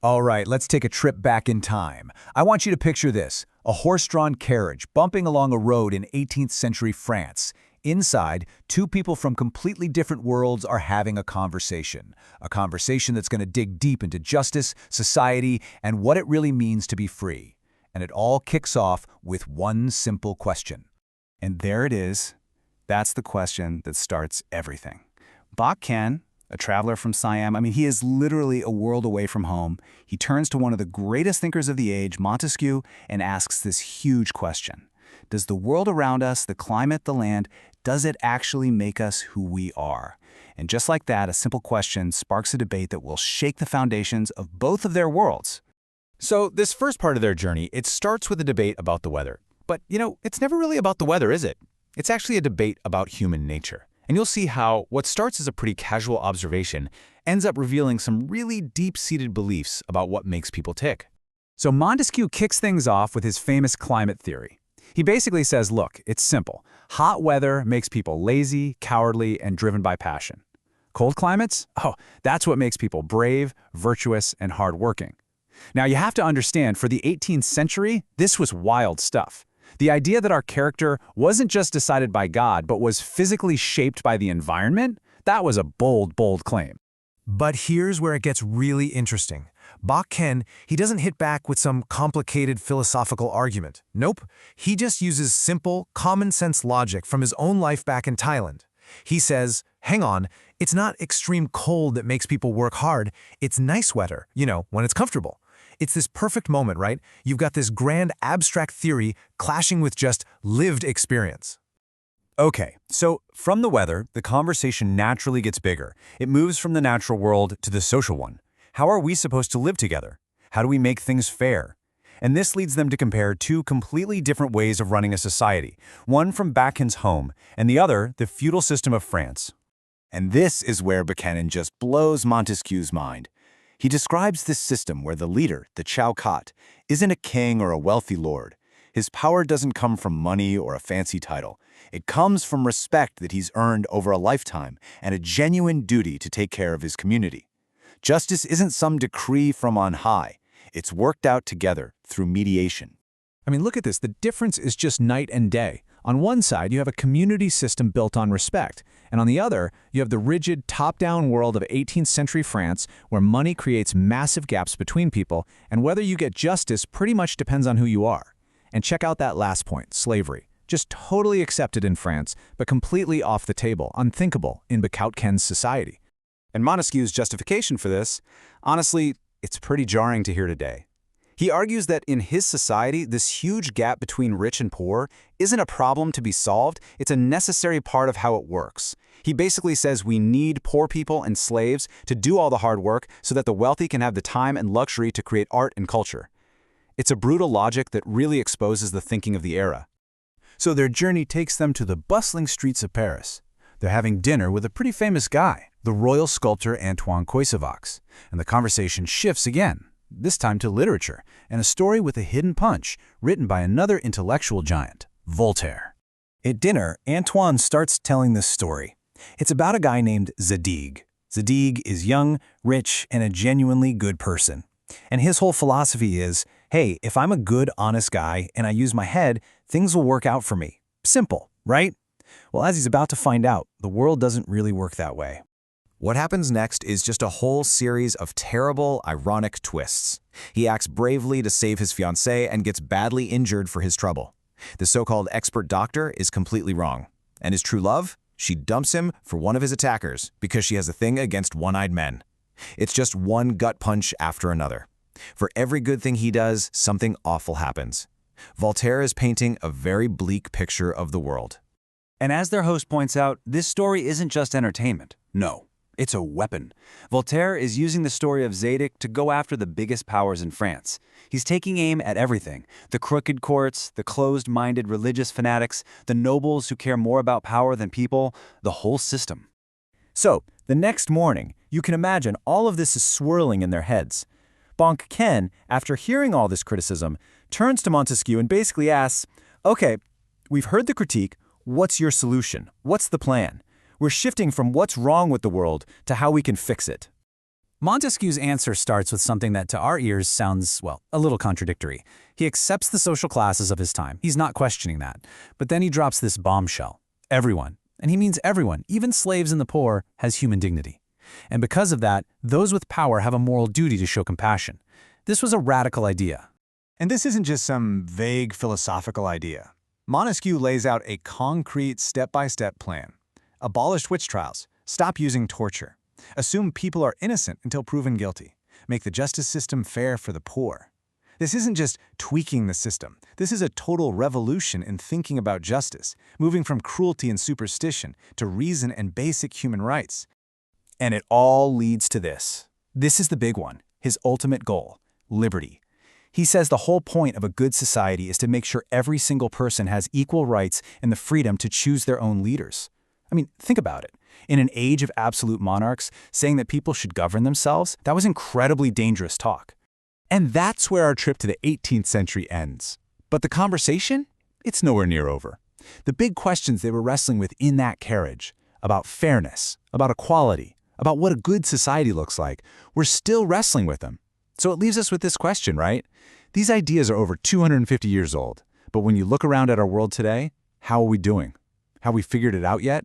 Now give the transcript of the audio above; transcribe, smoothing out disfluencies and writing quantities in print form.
All right, let's take a trip back in time. I want you to picture this, a horse-drawn carriage bumping along a road in 18th century France. Inside, two people from completely different worlds are having a conversation that's going to dig deep into justice, society, and what it really means to be free. And it all kicks off with one simple question. And there it is. That's the question that starts everything. Bak Ken, a traveler from Siam, he is literally a world away from home. He turns to one of the greatest thinkers of the age, Montesquieu, and asks this huge question. Does the world around us, the climate, the land, does it actually make us who we are? And just like that, a simple question sparks a debate that will shake the foundations of both of their worlds. So this first part of their journey, it starts with a debate about the weather. But, it's never really about the weather, is it? It's actually a debate about human nature. And you'll see how what starts as a pretty casual observation ends up revealing some really deep-seated beliefs about what makes people tick. So Montesquieu kicks things off with his famous climate theory. He basically says, look, it's simple. Hot weather makes people lazy, cowardly, and driven by passion. Cold climates? Oh, that's what makes people brave, virtuous, and hardworking. Now, you have to understand, for the 18th century, this was wild stuff. The idea that our character wasn't just decided by God, but was physically shaped by the environment, that was a bold, bold claim. But here's where it gets really interesting. Bak Ken, he doesn't hit back with some complicated philosophical argument. Nope, he just uses simple, common-sense logic from his own life back in Thailand. He says, hang on, it's not extreme cold that makes people work hard, it's nice weather, when it's comfortable. It's this perfect moment, right? You've got this grand abstract theory clashing with just lived experience. Okay, so from the weather, the conversation naturally gets bigger. It moves from the natural world to the social one. How are we supposed to live together? How do we make things fair? And this leads them to compare two completely different ways of running a society, one from Bak Ken's home, and the other, the feudal system of France. And this is where Buchanan just blows Montesquieu's mind. He describes this system where the leader, the Chow Cat, isn't a king or a wealthy lord. His power doesn't come from money or a fancy title. It comes from respect that he's earned over a lifetime and a genuine duty to take care of his community. Justice isn't some decree from on high. It's worked out together through mediation. Look at this. The difference is just night and day. On one side, you have a community system built on respect, and on the other, you have the rigid, top-down world of 18th century France where money creates massive gaps between people, and whether you get justice pretty much depends on who you are. And check out that last point, slavery. Just totally accepted in France, but completely off the table, unthinkable in Bak Ken's society. And Montesquieu's justification for this, honestly, it's pretty jarring to hear today. He argues that in his society, this huge gap between rich and poor isn't a problem to be solved, it's a necessary part of how it works. He basically says we need poor people and slaves to do all the hard work so that the wealthy can have the time and luxury to create art and culture. It's a brutal logic that really exposes the thinking of the era. So their journey takes them to the bustling streets of Paris. They're having dinner with a pretty famous guy, the royal sculptor Antoine Coisavox, and the conversation shifts again. This time to literature, and a story with a hidden punch, written by another intellectual giant, Voltaire. At dinner, Antoine starts telling this story. It's about a guy named Zadig. Zadig is young, rich, and a genuinely good person. And his whole philosophy is, hey, if I'm a good, honest guy and I use my head, things will work out for me. Simple, right? Well, as he's about to find out, the world doesn't really work that way. What happens next is just a whole series of terrible, ironic twists. He acts bravely to save his fiancée and gets badly injured for his trouble. The so-called expert doctor is completely wrong. And his true love? She dumps him for one of his attackers because she has a thing against one-eyed men. It's just one gut punch after another. For every good thing he does, something awful happens. Voltaire is painting a very bleak picture of the world. And as their host points out, this story isn't just entertainment. No. It's a weapon. Voltaire is using the story of Zadig to go after the biggest powers in France. He's taking aim at everything: the crooked courts, the closed-minded religious fanatics, the nobles who care more about power than people, the whole system. So, the next morning, you can imagine all of this is swirling in their heads. Bak Ken, after hearing all this criticism, turns to Montesquieu and basically asks, okay, we've heard the critique, what's your solution? What's the plan? We're shifting from what's wrong with the world to how we can fix it. Montesquieu's answer starts with something that to our ears sounds, well, a little contradictory. He accepts the social classes of his time. He's not questioning that. But then he drops this bombshell. Everyone, and he means everyone, even slaves and the poor, has human dignity. And because of that, those with power have a moral duty to show compassion. This was a radical idea. And this isn't just some vague philosophical idea. Montesquieu lays out a concrete step-by-step plan. Abolish witch trials. Stop using torture. Assume people are innocent until proven guilty. Make the justice system fair for the poor. This isn't just tweaking the system. This is a total revolution in thinking about justice, moving from cruelty and superstition to reason and basic human rights. And it all leads to this. This is the big one, his ultimate goal, liberty. He says the whole point of a good society is to make sure every single person has equal rights and the freedom to choose their own leaders. I mean, think about it. In an age of absolute monarchs, saying that people should govern themselves, that was incredibly dangerous talk. And that's where our trip to the 18th century ends. But the conversation? It's nowhere near over. The big questions they were wrestling with in that carriage, about fairness, about equality, about what a good society looks like, we're still wrestling with them. So it leaves us with this question, right? These ideas are over 250 years old. But when you look around at our world today, how are we doing? Have we figured it out yet?